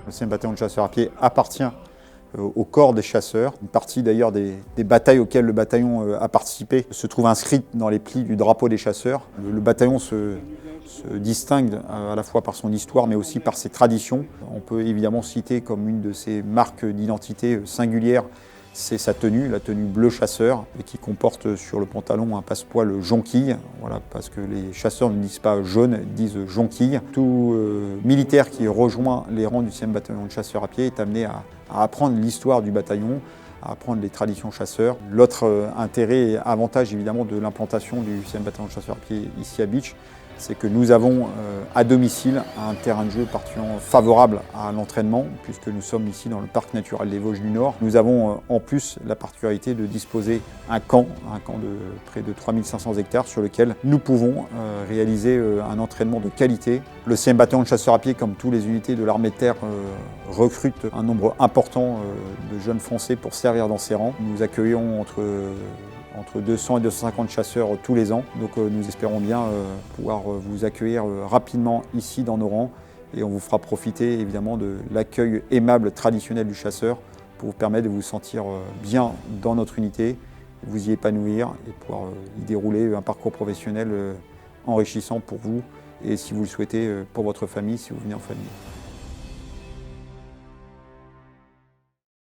Le 5e bataillon de chasseurs à pied appartient au corps des chasseurs. Une partie d'ailleurs des batailles auxquelles le bataillon a participé se trouve inscrite dans les plis du drapeau des chasseurs. Le bataillon se distingue à la fois par son histoire mais aussi par ses traditions. On peut évidemment citer comme une de ses marques d'identité singulières, c'est sa tenue, la tenue bleu chasseur, et qui comporte sur le pantalon un passepoil jonquille, voilà, parce que les chasseurs ne disent pas jaune, ils disent jonquille. Tout militaire qui rejoint les rangs du 6e bataillon de chasseurs à pied est amené à apprendre l'histoire du bataillon, à apprendre les traditions chasseurs. L'autre intérêt et avantage évidemment de l'implantation du 6e bataillon de chasseurs à pied ici à Bitche, c'est que nous avons à domicile un terrain de jeu particulièrement favorable à l'entraînement, puisque nous sommes ici dans le parc naturel des Vosges du Nord. Nous avons en plus la particularité de disposer un camp de près de 3500 hectares sur lequel nous pouvons réaliser un entraînement de qualité. Le 6e bataillon de chasseurs à pied, comme toutes les unités de l'armée de terre, recrute un nombre important de jeunes Français pour servir dans ses rangs. Nous accueillons entre 200 et 250 chasseurs tous les ans. Donc nous espérons bien pouvoir vous accueillir rapidement ici dans nos rangs et on vous fera profiter évidemment de l'accueil aimable traditionnel du chasseur pour vous permettre de vous sentir bien dans notre unité, vous y épanouir et pouvoir y dérouler un parcours professionnel enrichissant pour vous et si vous le souhaitez pour votre famille, si vous venez en famille.